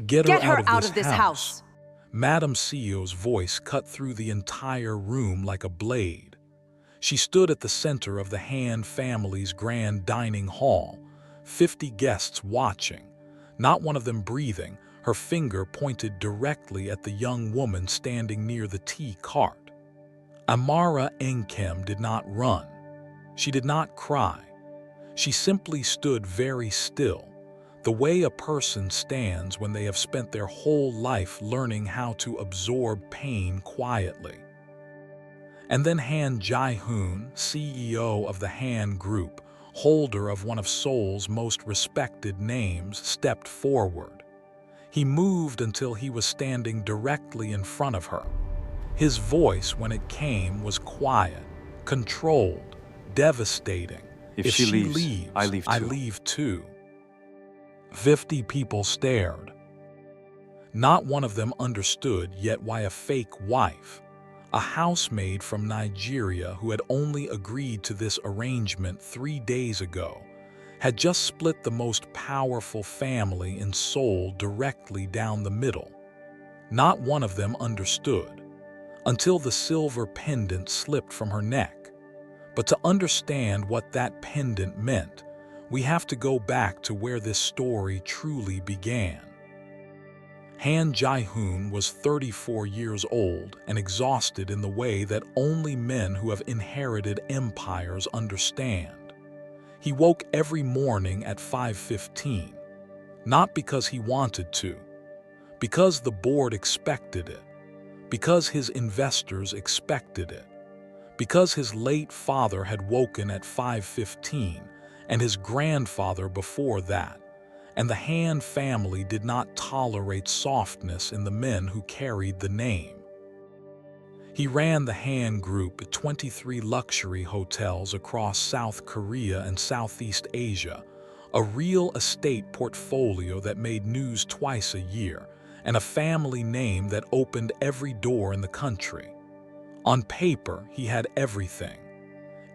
Get her Get out her of out this of this house. house. Madam CEO's voice cut through the entire room like a blade. She stood at the center of the Han family's grand dining hall, 50 guests watching, not one of them breathing, her finger pointed directly at the young woman standing near the tea cart. Amara Enkem did not run. She did not cry. She simply stood very still, the way a person stands when they have spent their whole life learning how to absorb pain quietly. And then Han Jae-hoon, CEO of the Han Group, holder of one of Seoul's most respected names, stepped forward. He moved until he was standing directly in front of her. His voice, when it came, was quiet, controlled, devastating. If she leaves, I leave I too. leave too. 50 people stared. Not one of them understood yet why a fake wife, a housemaid from Nigeria who had only agreed to this arrangement 3 days ago, had just split the most powerful family in Seoul directly down the middle. Not one of them understood, until the silver pendant slipped from her neck. But to understand what that pendant meant, we have to go back to where this story truly began. Han Jae-hoon was 34 years old and exhausted in the way that only men who have inherited empires understand. He woke every morning at 5:15, not because he wanted to, because the board expected it, because his investors expected it, because his late father had woken at 5:15 and his grandfather before that, and the Han family did not tolerate softness in the men who carried the name. He ran the Han Group at 23 luxury hotels across South Korea and Southeast Asia, a real estate portfolio that made news twice a year, and a family name that opened every door in the country. On paper, he had everything.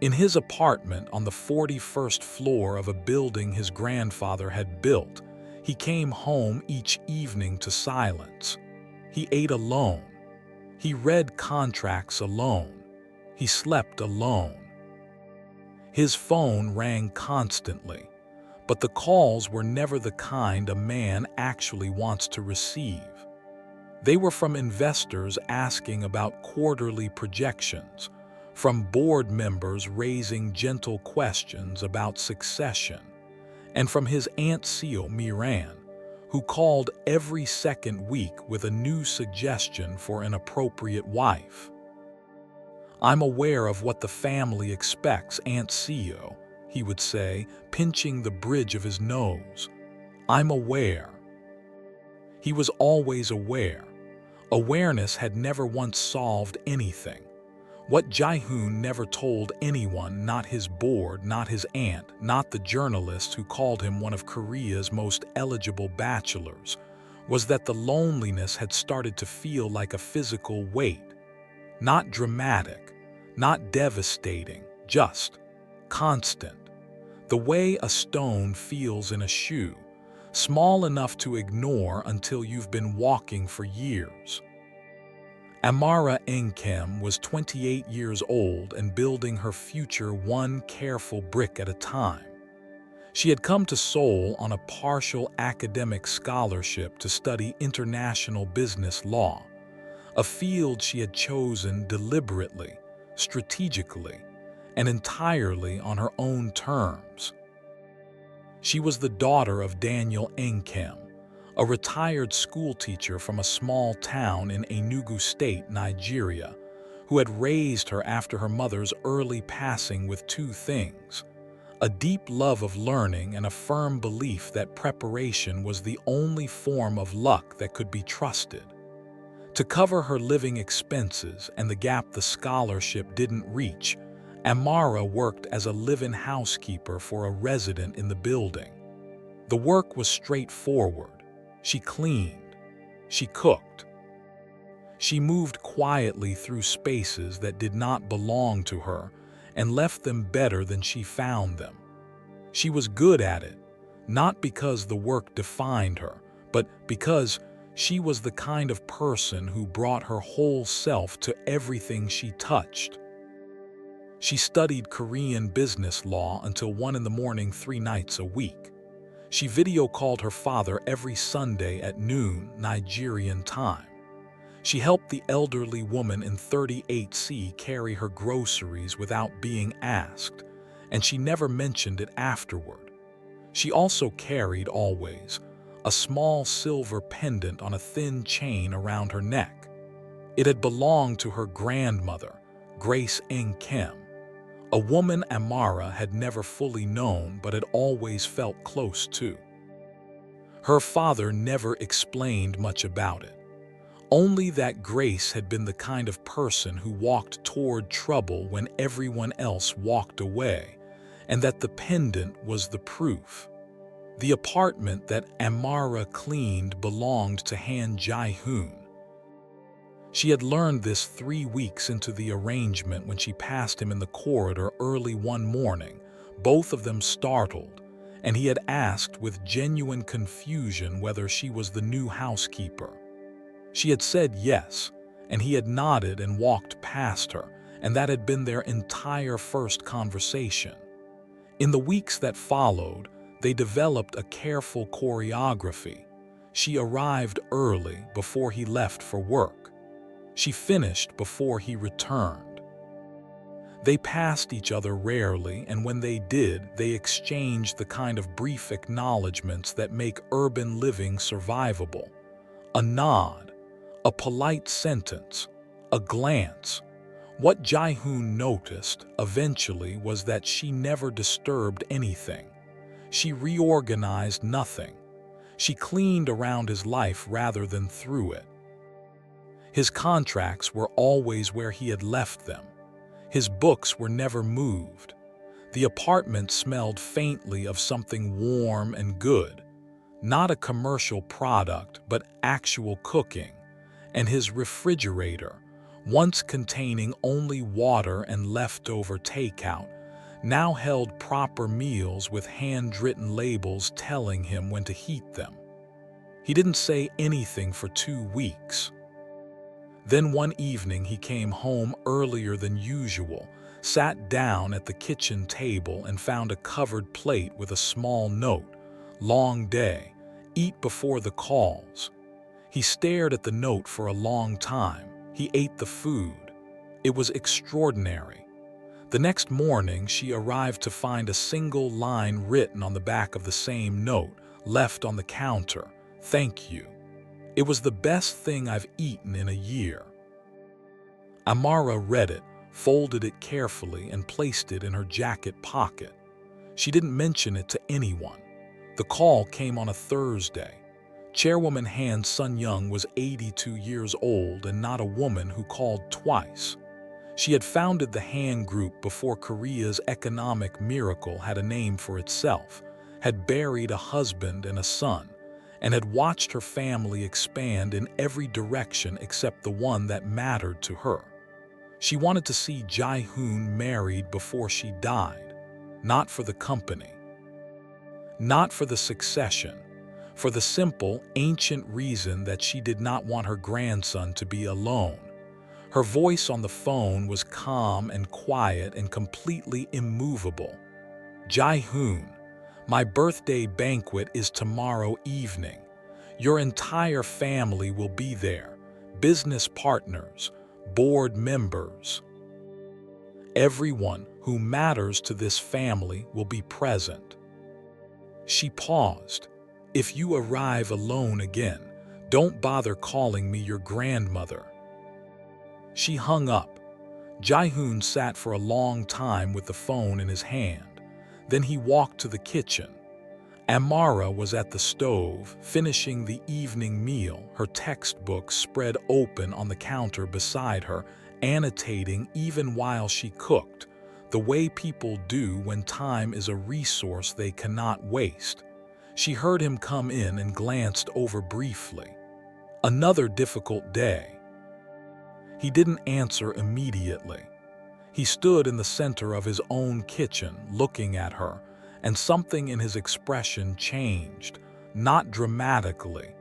In his apartment on the 41st floor of a building his grandfather had built, he came home each evening to silence. He ate alone. He read contracts alone. He slept alone. His phone rang constantly, but the calls were never the kind a man actually wants to receive. They were from investors asking about quarterly projections, from board members raising gentle questions about succession, and from his Aunt Seo Miran, who called every second week with a new suggestion for an appropriate wife. "I'm aware of what the family expects, Aunt Seo," he would say, pinching the bridge of his nose. "I'm aware." He was always aware. Awareness had never once solved anything. What Jae-hoon never told anyone, not his board, not his aunt, not the journalist who called him one of Korea's most eligible bachelors, was that the loneliness had started to feel like a physical weight. Not dramatic, not devastating, just constant. The way a stone feels in a shoe, small enough to ignore until you've been walking for years. Amara Enkem was 28 years old and building her future one careful brick at a time. She had come to Seoul on a partial academic scholarship to study international business law, a field she had chosen deliberately, strategically, and entirely on her own terms. She was the daughter of Daniel Enkem, a retired schoolteacher from a small town in Enugu State, Nigeria, who had raised her after her mother's early passing with two things: a deep love of learning and a firm belief that preparation was the only form of luck that could be trusted. To cover her living expenses and the gap the scholarship didn't reach, Amara worked as a live-in housekeeper for a resident in the building. The work was straightforward. She cleaned. She cooked. She moved quietly through spaces that did not belong to her and left them better than she found them. She was good at it, not because the work defined her, but because she was the kind of person who brought her whole self to everything she touched. She studied Korean business law until 1 in the morning 3 nights a week. She video called her father every Sunday at noon Nigerian time. She helped the elderly woman in 38C carry her groceries without being asked, and she never mentioned it afterward. She also carried, always, a small silver pendant on a thin chain around her neck. It had belonged to her grandmother, Grace Ng Kim, a woman Amara had never fully known but had always felt close to. Her father never explained much about it, only that Grace had been the kind of person who walked toward trouble when everyone else walked away, and that the pendant was the proof. The apartment that Amara cleaned belonged to Han Jae-hoon. She had learned this 3 weeks into the arrangement when she passed him in the corridor early one morning, both of them startled, and he had asked with genuine confusion whether she was the new housekeeper. She had said yes, and he had nodded and walked past her, and that had been their entire first conversation. In the weeks that followed, they developed a careful choreography. She arrived early before he left for work. She finished before he returned. They passed each other rarely, and when they did, they exchanged the kind of brief acknowledgments that make urban living survivable. A nod, a polite sentence, a glance. What Jae-hoon noticed, eventually, was that she never disturbed anything. She reorganized nothing. She cleaned around his life rather than through it. His contracts were always where he had left them. His books were never moved. The apartment smelled faintly of something warm and good, not a commercial product, but actual cooking. And his refrigerator, once containing only water and leftover takeout, now held proper meals with handwritten labels telling him when to heat them. He didn't say anything for 2 weeks. Then one evening he came home earlier than usual, sat down at the kitchen table and found a covered plate with a small note. Long day. Eat before the calls. He stared at the note for a long time. He ate the food. It was extraordinary. The next morning, she arrived to find a single line written on the back of the same note, left on the counter. "Thank you. It was the best thing I've eaten in a year." Amara read it, folded it carefully, and placed it in her jacket pocket. She didn't mention it to anyone. The call came on a Thursday. Chairwoman Han Sun-young was 82 years old and not a woman who called twice. She had founded the Han Group before Korea's economic miracle had a name for itself, had buried a husband and a son, and had watched her family expand in every direction except the one that mattered to her. She wanted to see Jae-hoon married before she died, not for the company, not for the succession, for the simple, ancient reason that she did not want her grandson to be alone. Her voice on the phone was calm and quiet and completely immovable. "Jae-hoon, my birthday banquet is tomorrow evening. Your entire family will be there, business partners, board members. Everyone who matters to this family will be present." She paused. "If you arrive alone again, don't bother calling me your grandmother." She hung up. Jae-hoon sat for a long time with the phone in his hand. Then he walked to the kitchen. Amara was at the stove, finishing the evening meal, her textbook spread open on the counter beside her, annotating even while she cooked, the way people do when time is a resource they cannot waste. She heard him come in and glanced over briefly. Another difficult day. He didn't answer immediately. He stood in the center of his own kitchen, looking at her, and something in his expression changed, not dramatically,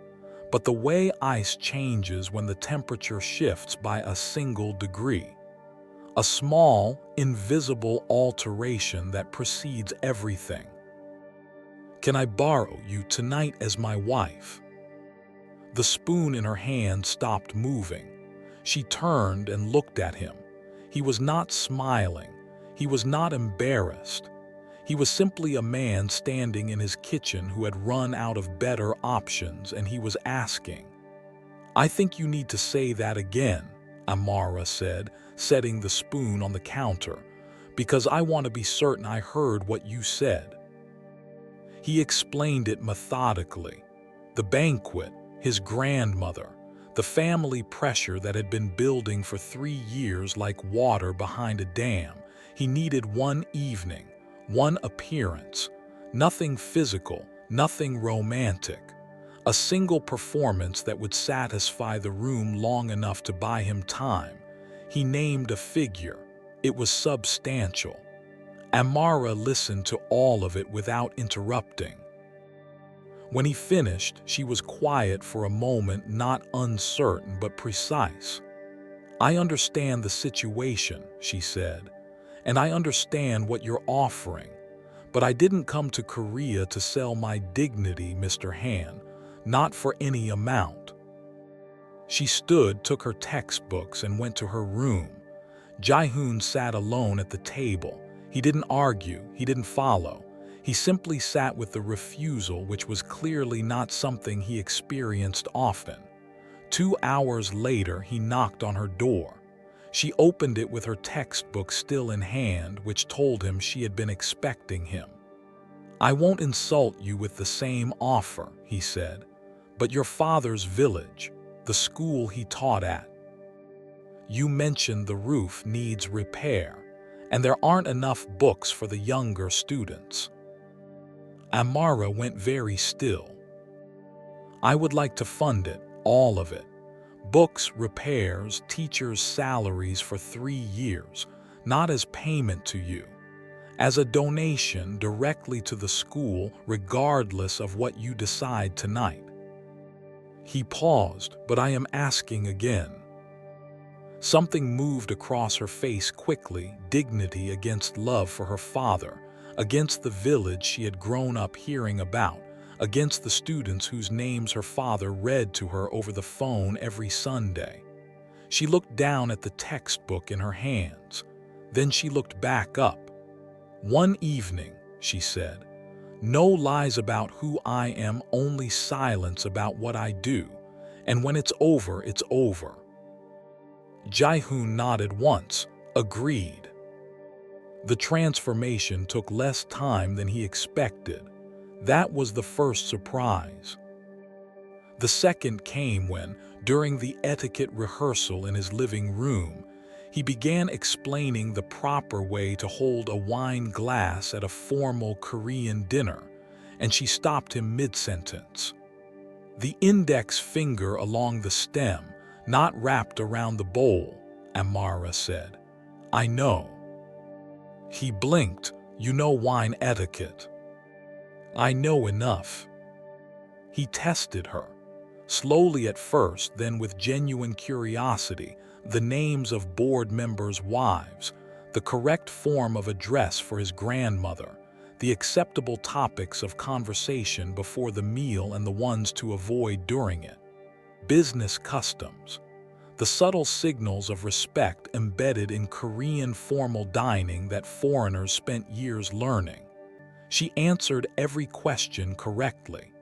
but the way ice changes when the temperature shifts by a single degree. A small, invisible alteration that precedes everything. Can I borrow you tonight as my wife? The spoon in her hand stopped moving. She turned and looked at him. He was not smiling. He was not embarrassed. He was simply a man standing in his kitchen who had run out of better options, and he was asking. "I think you need to say that again," Amara said, setting the spoon on the counter, "because I want to be certain I heard what you said." He explained it methodically. The banquet, his grandmother, the family pressure that had been building for 3 years like water behind a dam. He needed one evening, one appearance, nothing physical, nothing romantic. A single performance that would satisfy the room long enough to buy him time. He named a figure. It was substantial. Amara listened to all of it without interrupting. When he finished, she was quiet for a moment, not uncertain but precise. "I understand the situation," she said, "and I understand what you're offering. But I didn't come to Korea to sell my dignity, Mr. Han, not for any amount." She stood, took her textbooks, and went to her room. Jae-hoon sat alone at the table. He didn't argue, he didn't follow. He simply sat with the refusal, which was clearly not something he experienced often. 2 hours later, he knocked on her door. She opened it with her textbook still in hand, which told him she had been expecting him. "I won't insult you with the same offer," he said, "but your father's village, the school he taught at. You mentioned the roof needs repair, and there aren't enough books for the younger students." Amara went very still. "I would like to fund it, all of it. Books, repairs, teachers' salaries for 3 years, not as payment to you. As a donation directly to the school, regardless of what you decide tonight." He paused, "But I am asking again." Something moved across her face quickly, dignity against love for her father, against the village she had grown up hearing about, against the students whose names her father read to her over the phone every Sunday. She looked down at the textbook in her hands. Then she looked back up. "One evening," she said. "No lies about who I am, only silence about what I do. And when it's over, it's over." Jae-hoon nodded once, agreed. The transformation took less time than he expected. That was the first surprise. The second came when, during the etiquette rehearsal in his living room, he began explaining the proper way to hold a wine glass at a formal Korean dinner, and she stopped him mid-sentence. "The index finger along the stem, not wrapped around the bowl," Amara said. "I know." He blinked. "You know wine etiquette." "I know enough." He tested her. Slowly at first, then with genuine curiosity, the names of board members' wives, the correct form of address for his grandmother, the acceptable topics of conversation before the meal and the ones to avoid during it, business customs, the subtle signals of respect embedded in Korean formal dining that foreigners spent years learning. She answered every question correctly.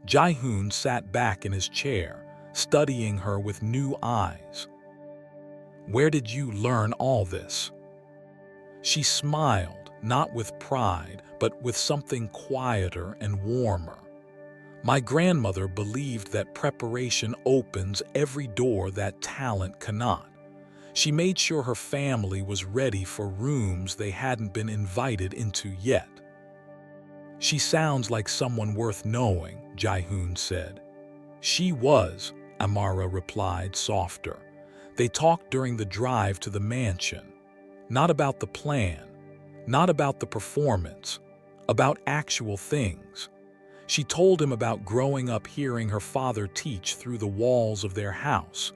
Jae-hoon sat back in his chair, studying her with new eyes. "Where did you learn all this?" She smiled, not with pride, but with something quieter and warmer. "My grandmother believed that preparation opens every door that talent cannot. She made sure her family was ready for rooms they hadn't been invited into yet." "She sounds like someone worth knowing," Jae-hoon said. "She was," Amara replied, softer. They talked during the drive to the mansion. Not about the plan, not about the performance, about actual things. She told him about growing up hearing her father teach through the walls of their house,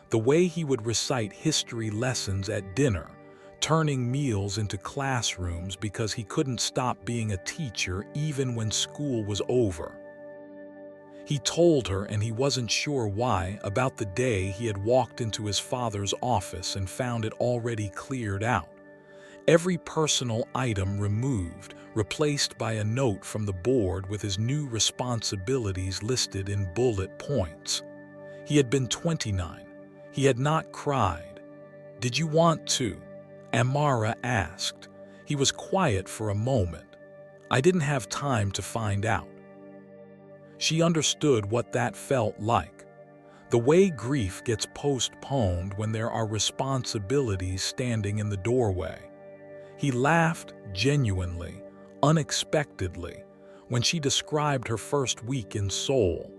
the way he would recite history lessons at dinner, turning meals into classrooms because he couldn't stop being a teacher even when school was over. He told her, and he wasn't sure why, about the day he had walked into his father's office and found it already cleared out. Every personal item removed, replaced by a note from the board with his new responsibilities listed in bullet points. He had been 29. He had not cried. "Did you want to?" Amara asked. He was quiet for a moment. "I didn't have time to find out." She understood what that felt like. The way grief gets postponed when there are responsibilities standing in the doorway. He laughed genuinely, unexpectedly, when she described her first week in Seoul,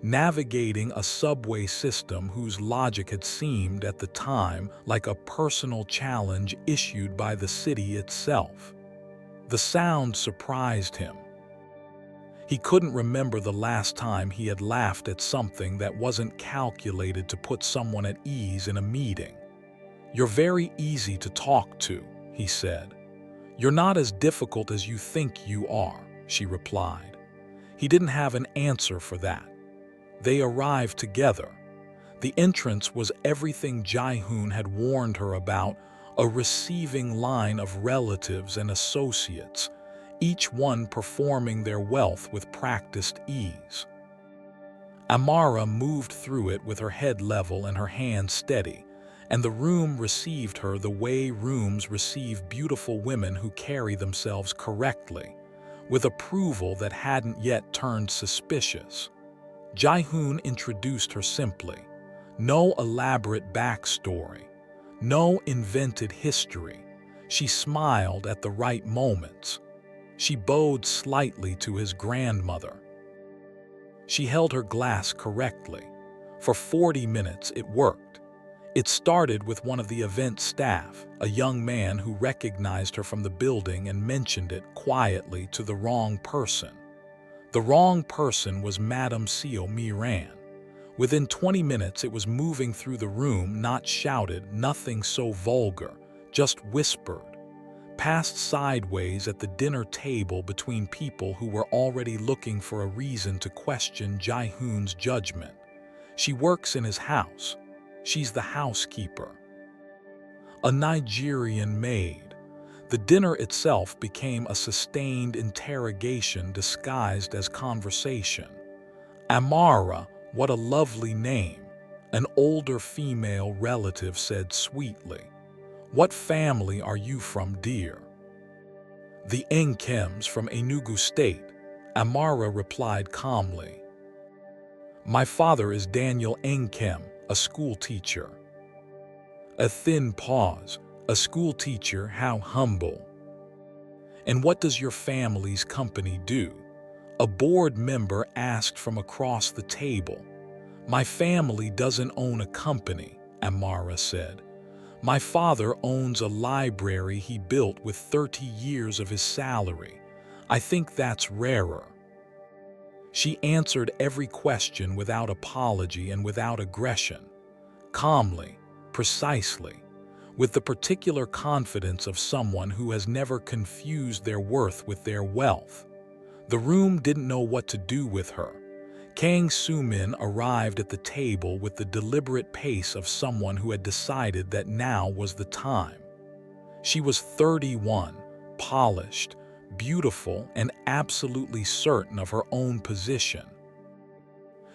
navigating a subway system whose logic had seemed at the time like a personal challenge issued by the city itself. The sound surprised him. He couldn't remember the last time he had laughed at something that wasn't calculated to put someone at ease in a meeting. "You're very easy to talk to," he said. "You're not as difficult as you think you are," she replied. He didn't have an answer for that. They arrived together. The entrance was everything Jae-hoon had warned her about, a receiving line of relatives and associates, each one performing their wealth with practiced ease. Amara moved through it with her head level and her hands steady, and the room received her the way rooms receive beautiful women who carry themselves correctly, with approval that hadn't yet turned suspicious. Jae-hoon introduced her simply. No elaborate backstory, no invented history. She smiled at the right moments. She bowed slightly to his grandmother. She held her glass correctly. For 40 minutes it worked. It started with one of the event staff, a young man who recognized her from the building and mentioned it quietly to the wrong person. The wrong person was Madame Seo Mi-ran. Within 20 minutes it was moving through the room, not shouted, nothing so vulgar, just whispered. Passed sideways at the dinner table between people who were already looking for a reason to question Jae-hoon's judgment. She works in his house. She's the housekeeper. A Nigerian maid. The dinner itself became a sustained interrogation disguised as conversation. Amara, what a lovely name, an older female relative said sweetly. "What family are you from, dear?" "The Enkems from Enugu State," Amara replied calmly. "My father is Daniel Enkem, a school teacher." A thin pause. "A school teacher, how humble." "And what does your family's company do?" A board member asked from across the table. "My family doesn't own a company," Amara said. "My father owns a library he built with 30 years of his salary. I think that's rarer." She answered every question without apology and without aggression. Calmly, precisely, with the particular confidence of someone who has never confused their worth with their wealth. The room didn't know what to do with her. Kang Soo-min arrived at the table with the deliberate pace of someone who had decided that now was the time. She was 31, polished, beautiful, and absolutely certain of her own position.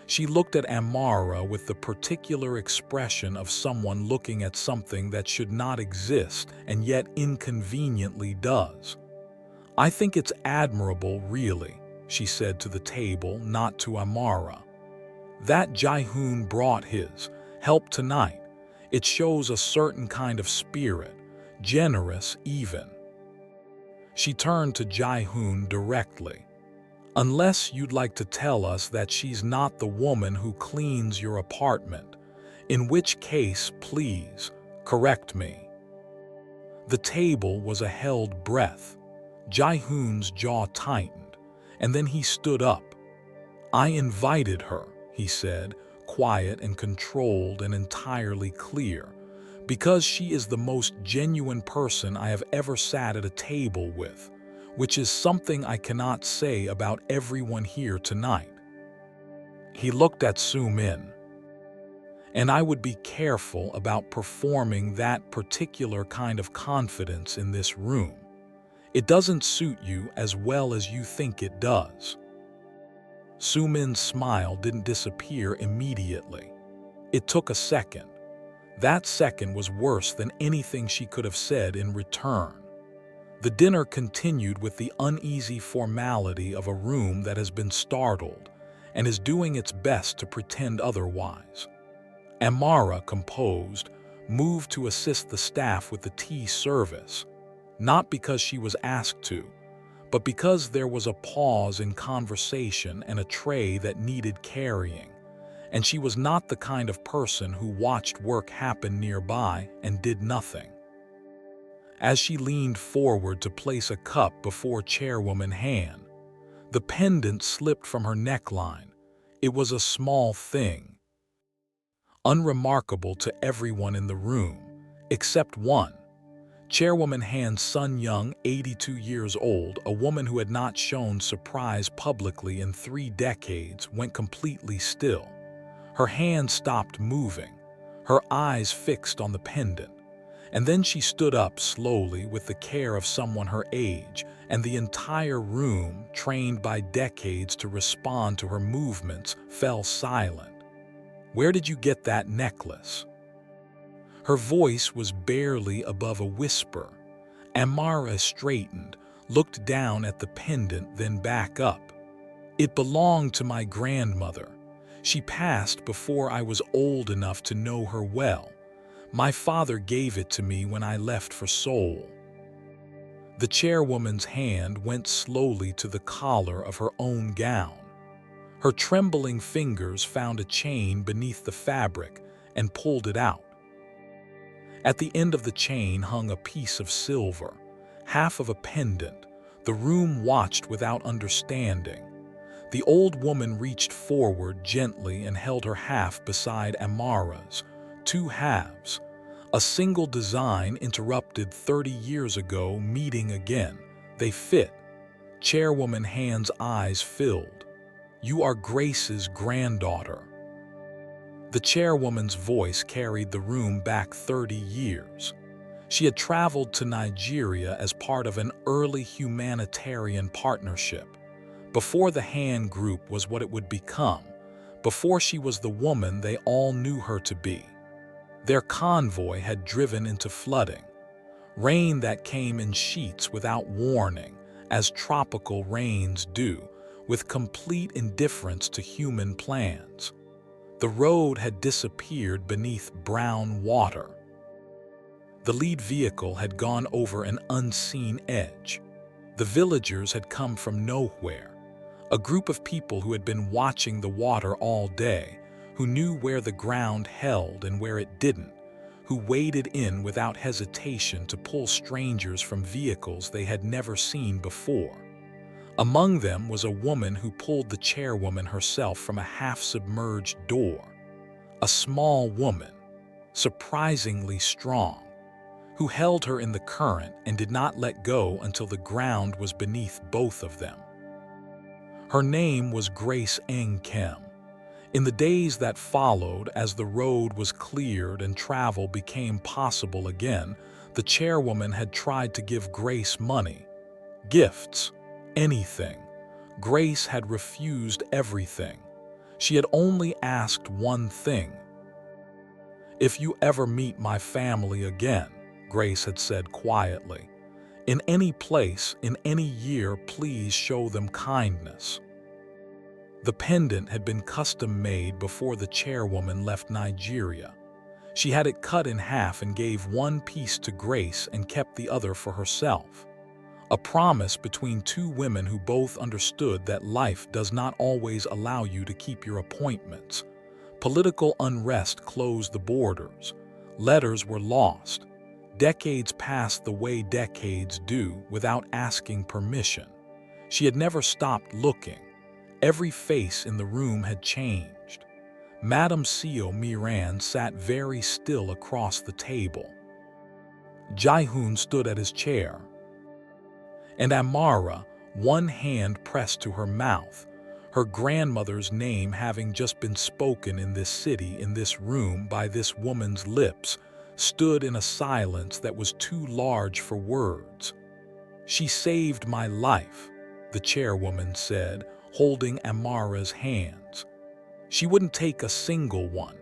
She looked at Amara with the particular expression of someone looking at something that should not exist and yet inconveniently does. "I think it's admirable, really," she said to the table, not to Amara. "That Jae-hoon brought his help tonight. It shows a certain kind of spirit, generous even." She turned to Jae-hoon directly. "Unless you'd like to tell us that she's not the woman who cleans your apartment, in which case, please, correct me." The table was a held breath. Jae-hoon's jaw tightened, and then he stood up, "I invited her," he said, quiet and controlled and entirely clear, "because she is the most genuine person I have ever sat at a table with, which is something I cannot say about everyone here tonight." He looked at Soo-min. "And I would be careful about performing that particular kind of confidence in this room. It doesn't suit you as well as you think it does." Soo-min's smile didn't disappear immediately. It took a second. That second was worse than anything she could have said in return. The dinner continued with the uneasy formality of a room that has been startled and is doing its best to pretend otherwise. Amara, composed, moved to assist the staff with the tea service, not because she was asked to, but because there was a pause in conversation and a tray that needed carrying, and she was not the kind of person who watched work happen nearby and did nothing. As she leaned forward to place a cup before Chairwoman Han, the pendant slipped from her neckline. It was a small thing, unremarkable to everyone in the room, except one. Chairwoman Han Sun Young, 82 years old, a woman who had not shown surprise publicly in 3 decades, went completely still. Her hand stopped moving, her eyes fixed on the pendant. And then she stood up slowly with the care of someone her age, and the entire room, trained by decades to respond to her movements, fell silent. "Where did you get that necklace?" Her voice was barely above a whisper. Amara straightened, looked down at the pendant, then back up. "It belonged to my grandmother. She passed before I was old enough to know her well. My father gave it to me when I left for Seoul." The chairwoman's hand went slowly to the collar of her own gown. Her trembling fingers found a chain beneath the fabric and pulled it out. At the end of the chain hung a piece of silver, half of a pendant. The room watched without understanding. The old woman reached forward gently and held her half beside Amara's. 2 halves. A single design interrupted 30 years ago, meeting again. They fit. Chairwoman Han's eyes filled. "You are Grace's granddaughter." The chairwoman's voice carried the room back 30 years. She had traveled to Nigeria as part of an early humanitarian partnership, before the Han Group was what it would become, before she was the woman they all knew her to be. Their convoy had driven into flooding, rain that came in sheets without warning, as tropical rains do, with complete indifference to human plans. The road had disappeared beneath brown water. The lead vehicle had gone over an unseen edge. The villagers had come from nowhere, a group of people who had been watching the water all day, who knew where the ground held and where it didn't, who waded in without hesitation to pull strangers from vehicles they had never seen before. Among them was a woman who pulled the chairwoman herself from a half-submerged door. A small woman, surprisingly strong, who held her in the current and did not let go until the ground was beneath both of them. Her name was Grace Eng Kim. In the days that followed, as the road was cleared and travel became possible again, the chairwoman had tried to give Grace money, gifts, anything. Grace had refused everything. She had only asked one thing. "If you ever meet my family again," Grace had said quietly, "in any place, in any year, please show them kindness." The pendant had been custom-made before the chairwoman left Nigeria. She had it cut in half and gave one piece to Grace and kept the other for herself. A promise between 2 women who both understood that life does not always allow you to keep your appointments. Political unrest closed the borders. Letters were lost. Decades passed the way decades do, without asking permission. She had never stopped looking. Every face in the room had changed. Madame Seo Miran sat very still across the table. Jae-hoon stood at his chair, and Amara, one hand pressed to her mouth, her grandmother's name having just been spoken in this city, in this room, by this woman's lips, stood in a silence that was too large for words. "She saved my life," the chairwoman said, holding Amara's hands. "She wouldn't take a single one.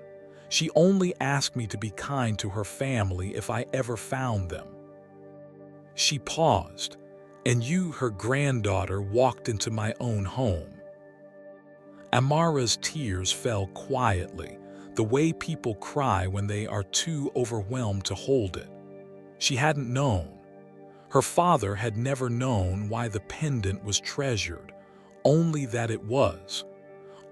She only asked me to be kind to her family if I ever found them." She paused. "And you, her granddaughter, walked into my own home." Amara's tears fell quietly, the way people cry when they are too overwhelmed to hold it. She hadn't known. Her father had never known why the pendant was treasured, only that it was.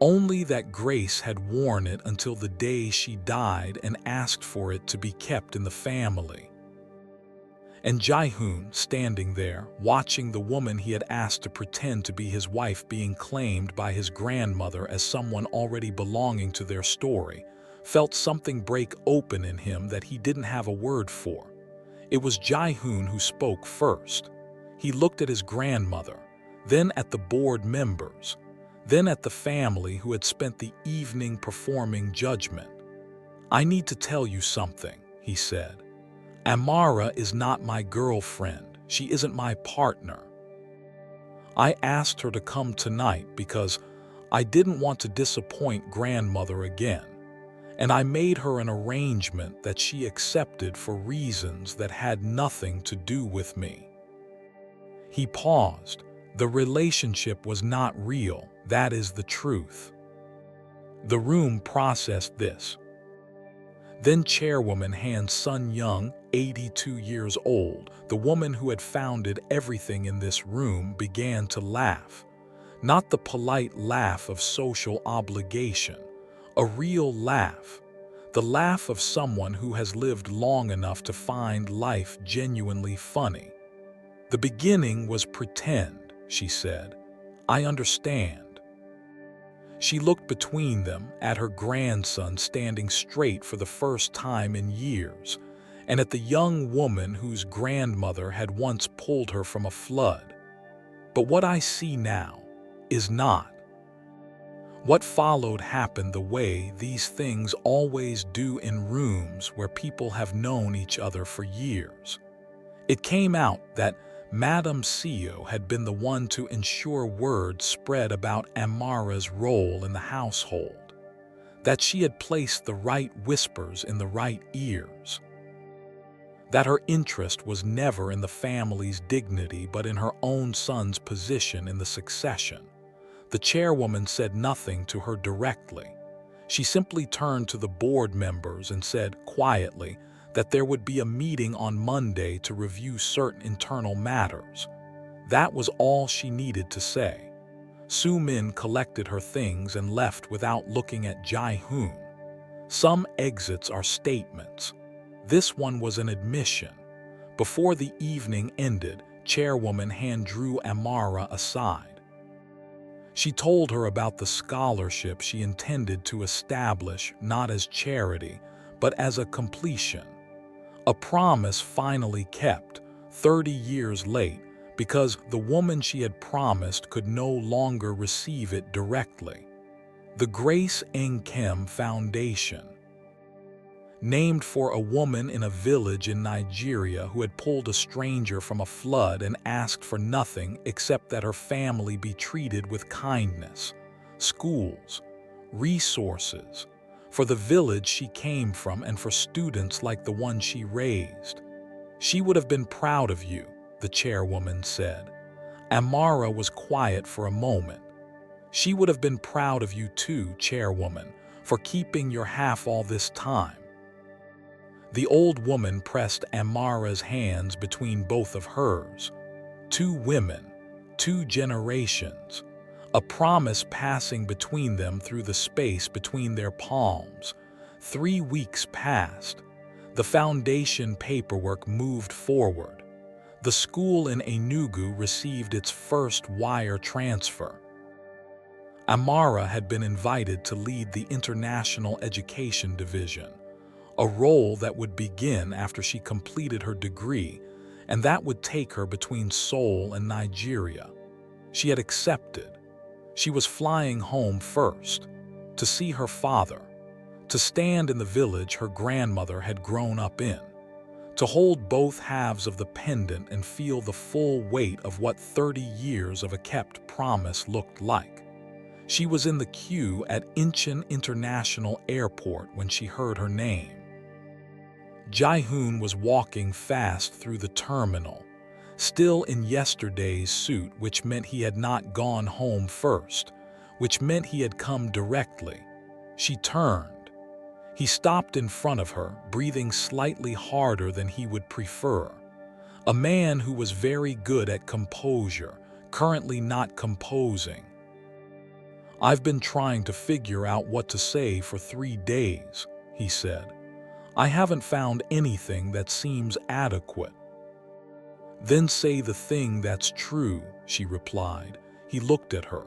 Only that Grace had worn it until the day she died and asked for it to be kept in the family. And Jae-hoon, standing there, watching the woman he had asked to pretend to be his wife being claimed by his grandmother as someone already belonging to their story, felt something break open in him that he didn't have a word for. It was Jae-hoon who spoke first. He looked at his grandmother, then at the board members, then at the family who had spent the evening performing judgment. "I need to tell you something," he said. "Amara is not my girlfriend. She isn't my partner. I asked her to come tonight because I didn't want to disappoint grandmother again, and I made her an arrangement that she accepted for reasons that had nothing to do with me." He paused. The relationship was not real, that is the truth. The room processed this. Then Chairwoman Han Sun-young, 82 years old, the woman who had founded everything in this room, began to laugh. Not the polite laugh of social obligation, a real laugh. The laugh of someone who has lived long enough to find life genuinely funny. "The beginning was pretend," she said. "I understand." She looked between them at her grandson standing straight for the first time in years, and at the young woman whose grandmother had once pulled her from a flood. "But what I see now is not." What followed happened the way these things always do in rooms where people have known each other for years. It came out that Madame Seo had been the one to ensure word spread about Amara's role in the household, that she had placed the right whispers in the right ears, that her interest was never in the family's dignity but in her own son's position in the succession. The chairwoman said nothing to her directly. She simply turned to the board members and said quietly that there would be a meeting on Monday to review certain internal matters. That was all she needed to say. Soo-min collected her things and left without looking at Jae-hoon. Some exits are statements. This one was an admission. Before the evening ended, Chairwoman Han drew Amara aside. She told her about the scholarship she intended to establish not as charity, but as a completion. A promise finally kept, 30 years late, because the woman she had promised could no longer receive it directly. The Grace Ng Kim Foundation. Named for a woman in a village in Nigeria who had pulled a stranger from a flood and asked for nothing except that her family be treated with kindness, schools, resources, for the village she came from and for students like the one she raised. "She would have been proud of you," the chairwoman said. Amara was quiet for a moment. "She would have been proud of you too, chairwoman, for keeping your half all this time." The old woman pressed Amara's hands between both of hers. 2 women, 2 generations. A promise passing between them through the space between their palms. 3 weeks passed. The foundation paperwork moved forward. The school in Enugu received its first wire transfer. Amara had been invited to lead the International Education Division, a role that would begin after she completed her degree, and that would take her between Seoul and Nigeria. She had accepted. She was flying home first, to see her father, to stand in the village her grandmother had grown up in, to hold both halves of the pendant and feel the full weight of what 30 years of a kept promise looked like. She was in the queue at Incheon International Airport when she heard her name. Jae-hoon was walking fast through the terminal, still in yesterday's suit, which meant he had not gone home first, which meant he had come directly. She turned. He stopped in front of her, breathing slightly harder than he would prefer. A man who was very good at composure, currently not composing. "I've been trying to figure out what to say for 3 days," he said. "I haven't found anything that seems adequate." "Then say the thing that's true," she replied. He looked at her.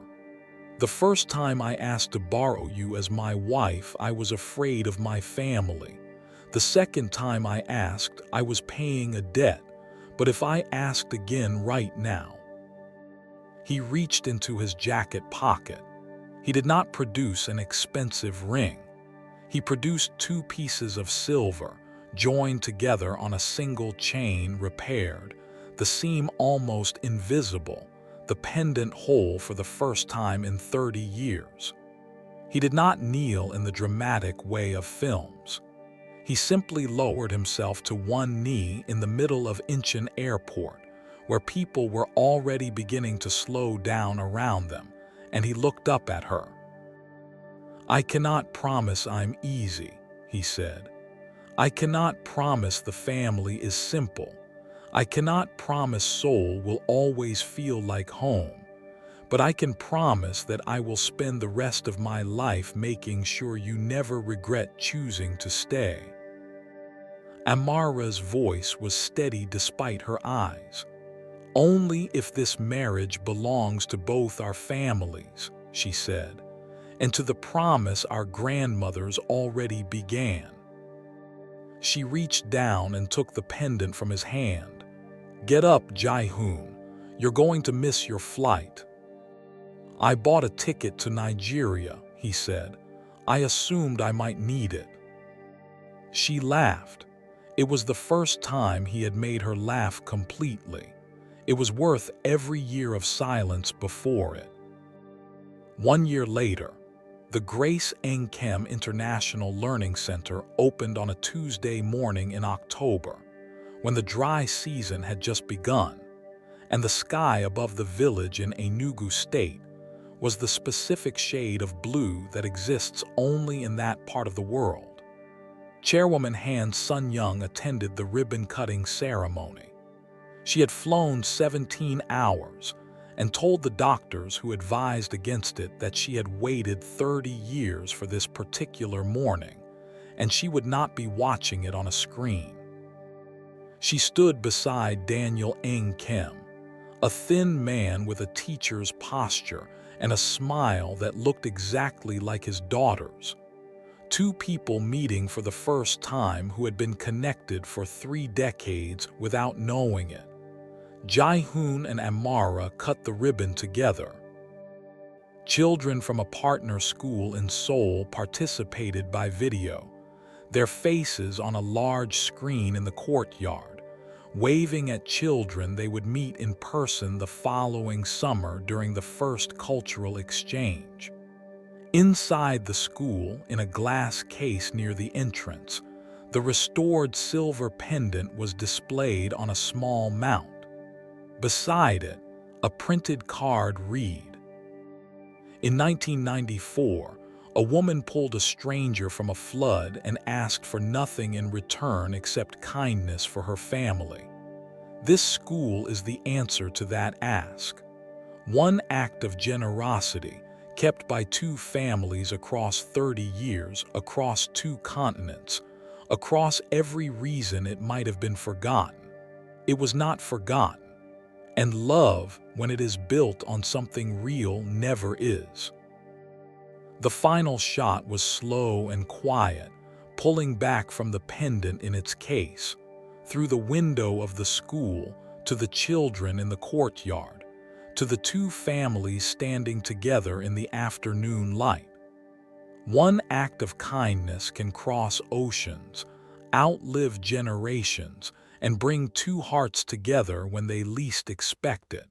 "The first time I asked to borrow you as my wife, I was afraid of my family. The second time I asked, I was paying a debt. But if I asked again right now..." He reached into his jacket pocket. He did not produce an expensive ring. He produced 2 pieces of silver, joined together on a single chain, repaired, the seam almost invisible, the pendant whole for the first time in 30 years. He did not kneel in the dramatic way of films. He simply lowered himself to one knee in the middle of Incheon Airport, where people were already beginning to slow down around them, and he looked up at her. "I cannot promise I'm easy," he said. "I cannot promise the family is simple. I cannot promise Seoul will always feel like home. But I can promise that I will spend the rest of my life making sure you never regret choosing to stay." Amara's voice was steady despite her eyes. "Only if this marriage belongs to both our families," she said, "and to the promise our grandmothers already began." She reached down and took the pendant from his hand. "Get up, Jae-hoon. You're going to miss your flight." "I bought a ticket to Nigeria," he said. "I assumed I might need it." She laughed. It was the first time he had made her laugh completely. It was worth every year of silence before it. 1 year later, the Grace Engkem International Learning Center opened on a Tuesday morning in October, when the dry season had just begun, and the sky above the village in Enugu State was the specific shade of blue that exists only in that part of the world. Chairwoman Han Sun-young attended the ribbon-cutting ceremony. She had flown 17 hours and told the doctors who advised against it that she had waited 30 years for this particular morning, and she would not be watching it on a screen. She stood beside Daniel Engkem, a thin man with a teacher's posture and a smile that looked exactly like his daughter's. 2 people meeting for the first time who had been connected for 3 decades without knowing it. Jae-hoon and Amara cut the ribbon together. Children from a partner school in Seoul participated by video, their faces on a large screen in the courtyard, waving at children they would meet in person the following summer during the first cultural exchange. Inside the school, in a glass case near the entrance, the restored silver pendant was displayed on a small mount. Beside it, a printed card read, "In 1994, a woman pulled a stranger from a flood and asked for nothing in return except kindness for her family. This school is the answer to that ask. One act of generosity, kept by 2 families across 30 years, across 2 continents, across every reason it might have been forgotten. It was not forgotten. And love, when it is built on something real, never is." The final shot was slow and quiet, pulling back from the pendant in its case, through the window of the school, to the children in the courtyard, to the two families standing together in the afternoon light. One act of kindness can cross oceans, outlive generations, and bring two hearts together when they least expect it.